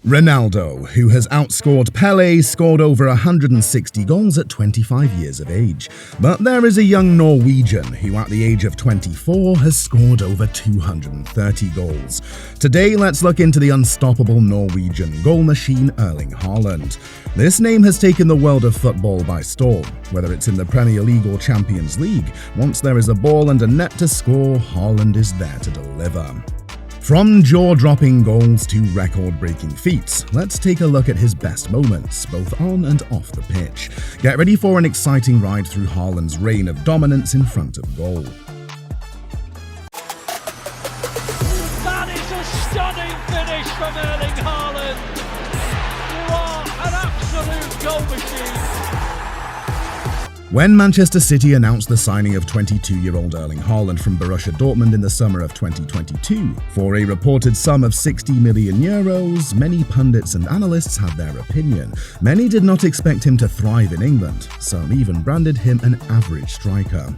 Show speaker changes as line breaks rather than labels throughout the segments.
Ronaldo, who has outscored Pele, scored over 160 goals at 25 years of age. But there is a young Norwegian who at the age of 24 has scored over 230 goals. Today, let's look into the unstoppable Norwegian goal machine Erling Haaland. This name has taken the world of football by storm. Whether it's in the Premier League or Champions League, once there is a ball and a net to score, Haaland is there to deliver. From jaw-dropping goals to record-breaking feats, let's take a look at his best moments, both on and off the pitch. Get ready for an exciting ride through Haaland's reign of dominance in front of goal.
That is a stunning finish from Erling Haaland. You are an absolute goal machine.
When Manchester City announced the signing of 22-year-old Erling Haaland from Borussia Dortmund in the summer of 2022 for a reported sum of €60 million, many pundits and analysts had their opinion. Many did not expect him to thrive in England. Some even branded him an average striker.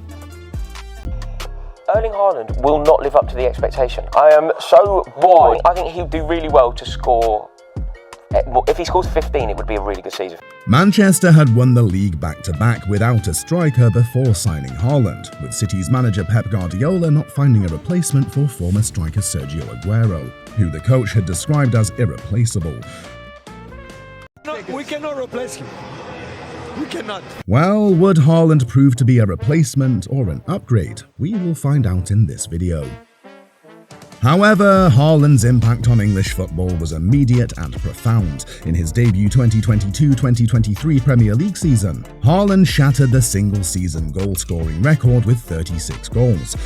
Erling Haaland will not live up to the expectation. I am so bored. I think he'll do really well to score. If he scores 15, it would be a really good season.
Manchester had won the league back-to-back without a striker before signing Haaland, with City's manager Pep Guardiola not finding a replacement for former striker Sergio Aguero, who the coach had described as irreplaceable.
No, we cannot replace him. We cannot.
Well, would Haaland prove to be a replacement or an upgrade? We will find out in this video. However, Haaland's impact on English football was immediate and profound. In his debut 2022-2023 Premier League season, Haaland shattered the single-season goal-scoring record with 36 goals.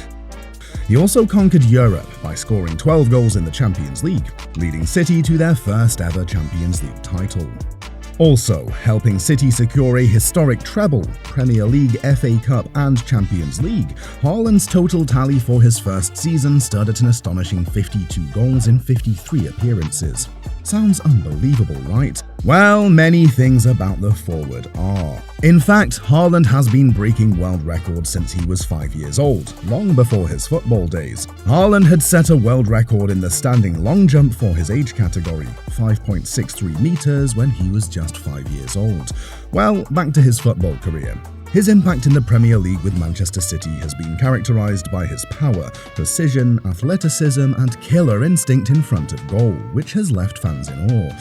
He also conquered Europe by scoring 12 goals in the Champions League, leading City to their first ever Champions League title. Also, helping City secure a historic treble, Premier League, FA Cup and Champions League, Haaland's total tally for his first season stood at an astonishing 52 goals in 53 appearances. Sounds unbelievable, right? Well, many things about the forward are. In fact, Haaland has been breaking world records since he was 5 years old, long before his football days. Haaland had set a world record in the standing long jump for his age category, 5.63 meters, when he was just 5 years old. Well, back to his football career. His impact in the Premier League with Manchester City has been characterized by his power, precision, athleticism, and killer instinct in front of goal, which has left fans in awe.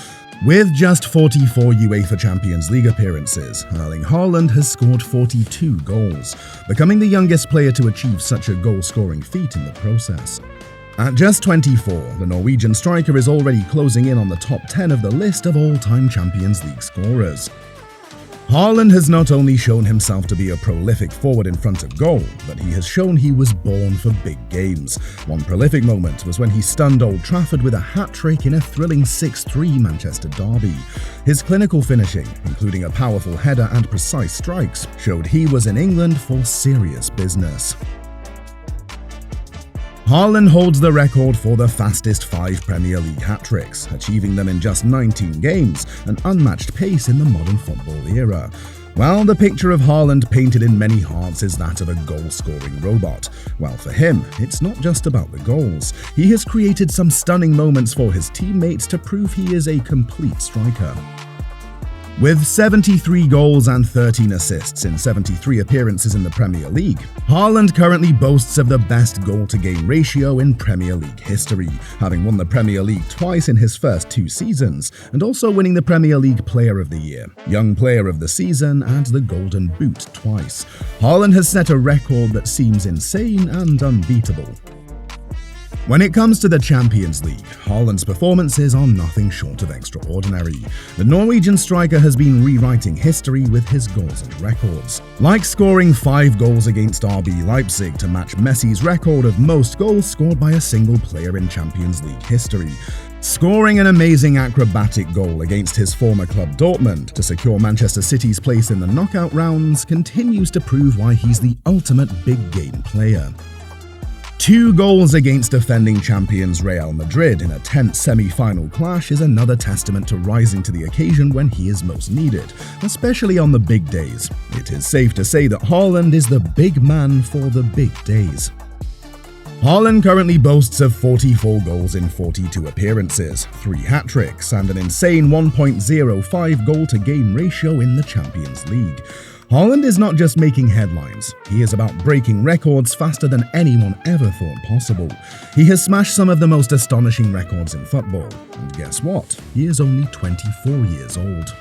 With just 44 UEFA Champions League appearances, Erling Haaland has scored 42 goals, becoming the youngest player to achieve such a goal-scoring feat in the process. At just 24, the Norwegian striker is already closing in on the top 10 of the list of all-time Champions League scorers. Haaland has not only shown himself to be a prolific forward in front of goal, but he has shown he was born for big games. One prolific moment was when he stunned Old Trafford with a hat-trick in a thrilling 6-3 Manchester derby. His clinical finishing, including a powerful header and precise strikes, showed he was in England for serious business. Haaland holds the record for the fastest 5 Premier League hat-tricks, achieving them in just 19 games, an unmatched pace in the modern football era. Well, the picture of Haaland painted in many hearts is that of a goal-scoring robot. Well, for him, it's not just about the goals. He has created some stunning moments for his teammates to prove he is a complete striker. With 73 goals and 13 assists in 73 appearances in the Premier League, Haaland currently boasts of the best goal-to-game ratio in Premier League history, having won the Premier League twice in his first 2 seasons, and also winning the Premier League Player of the Year, Young Player of the Season, and the Golden Boot twice. Haaland has set a record that seems insane and unbeatable. When it comes to the Champions League, Haaland's performances are nothing short of extraordinary. The Norwegian striker has been rewriting history with his goals and records, like scoring 5 goals against RB Leipzig to match Messi's record of most goals scored by a single player in Champions League history, scoring an amazing acrobatic goal against his former club Dortmund to secure Manchester City's place in the knockout rounds continues to prove why he's the ultimate big game player. 2 goals against defending champions Real Madrid in a tense semi-final clash is another testament to rising to the occasion when he is most needed, especially on the big days. It is safe to say that Haaland is the big man for the big days. Haaland currently boasts of 44 goals in 42 appearances, 3 hat-tricks, and an insane 1.05 goal-to-game ratio in the Champions League. Haaland is not just making headlines, he is about breaking records faster than anyone ever thought possible. He has smashed some of the most astonishing records in football, and guess what? He is only 24 years old.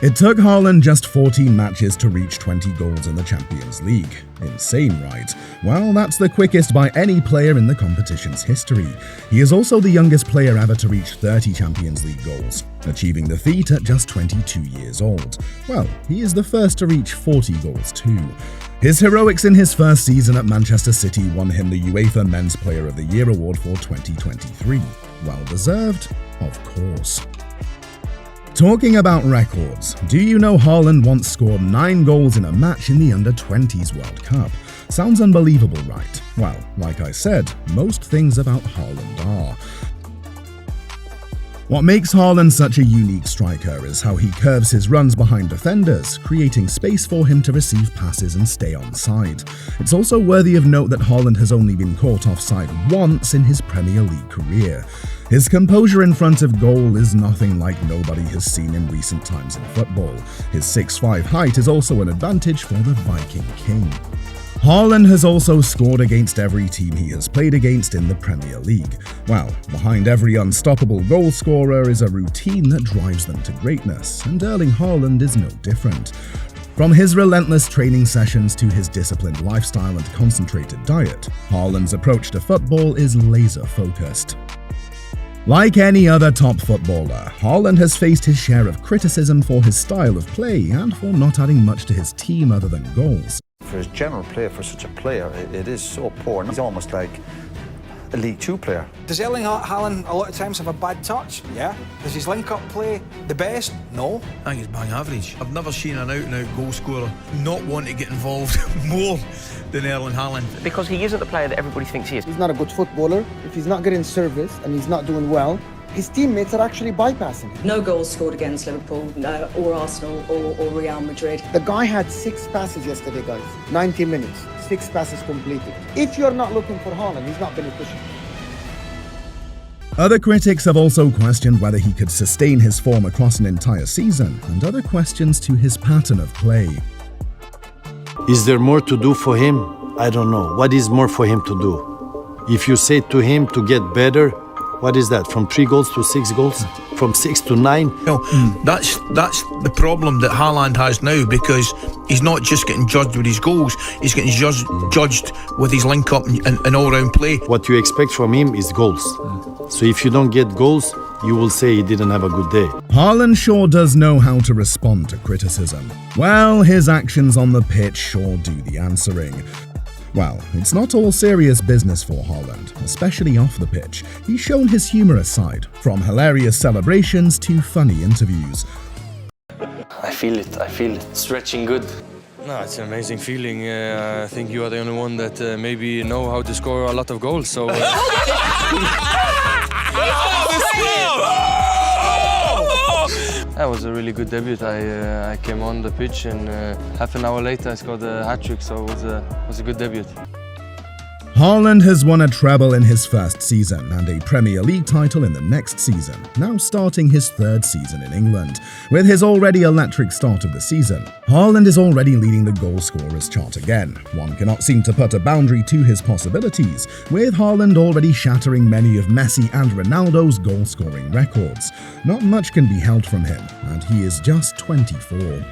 It took Haaland just 14 matches to reach 20 goals in the Champions League. Insane, right? Well, that's the quickest by any player in the competition's history. He is also the youngest player ever to reach 30 Champions League goals, achieving the feat at just 22 years old. Well, he is the first to reach 40 goals too. His heroics in his first season at Manchester City won him the UEFA Men's Player of the Year award for 2023. Well deserved, of course. Talking about records, do you know Haaland once scored 9 goals in a match in the Under-20s World Cup? Sounds unbelievable, right? Well, like I said, most things about Haaland are. What makes Haaland such a unique striker is how he curves his runs behind defenders, creating space for him to receive passes and stay onside. It's also worthy of note that Haaland has only been caught offside once in his Premier League career. His composure in front of goal is nothing like nobody has seen in recent times in football. His 6'5" height is also an advantage for the Viking King. Haaland has also scored against every team he has played against in the Premier League. Well, behind every unstoppable goal scorer is a routine that drives them to greatness, and Erling Haaland is no different. From his relentless training sessions to his disciplined lifestyle and concentrated diet, Haaland's approach to football is laser-focused. Like any other top footballer, Haaland has faced his share of criticism for his style of play and for not adding much to his team other than goals.
For his general play, for such a player, it is so poor. He's almost like a League 2 player.
Does Erling Haaland a lot of times have a bad touch? Yeah. Does his link-up play the best? No.
I think it's bang average. I've never seen an out-and-out goal scorer not want to get involved more than Erling Haaland.
Because he isn't the player that everybody thinks he is.
He's not a good footballer. If he's not getting service and he's not doing well, his teammates are actually bypassing him.
No goals scored against Liverpool, or Arsenal, or Real Madrid.
The guy had 6 passes yesterday, guys. 90 minutes, 6 passes completed. If you're not looking for Haaland, he's not beneficial.
Other critics have also questioned whether he could sustain his form across an entire season, and other questions to his pattern of play.
Is there more to do for him? I don't know. What is more for him to do? If you say to him to get better, what is that? From 3 goals to 6 goals? From 6 to 9?
No, that's the problem that Haaland has now, because he's not just getting judged with his goals, he's getting judged with his link-up and all-round play.
What you expect from him is goals. So if you don't get goals, you will say he didn't have a good day.
Haaland sure does know how to respond to criticism. Well, his actions on the pitch sure do the answering. Well, it's not all serious business for Haaland, especially off the pitch. He's shown his humorous side, from hilarious celebrations to funny interviews.
I feel it stretching good.
No, it's an amazing feeling. I think you are the only one that maybe know how to score a lot of goals. So. That was a really good debut. I came on the pitch and half an hour later I scored a hat-trick, so it was a good debut.
Haaland has won a treble in his first season and a Premier League title in the next season, now starting his 3rd season in England. With his already electric start of the season, Haaland is already leading the goal scorers chart again. One cannot seem to put a boundary to his possibilities, with Haaland already shattering many of Messi and Ronaldo's goal-scoring records. Not much can be held from him, and he is just 24.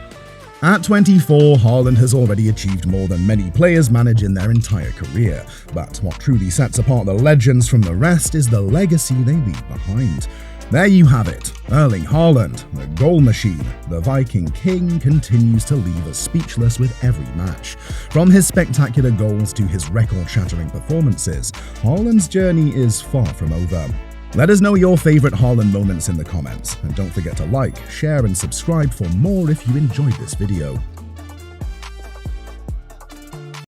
At 24, Haaland has already achieved more than many players manage in their entire career, but what truly sets apart the legends from the rest is the legacy they leave behind. There you have it, Erling Haaland, the goal machine, the Viking King, continues to leave us speechless with every match. From his spectacular goals to his record-shattering performances, Haaland's journey is far from over. Let us know your favorite Haaland moments in the comments, and don't forget to like, share and subscribe for more if you enjoyed this video.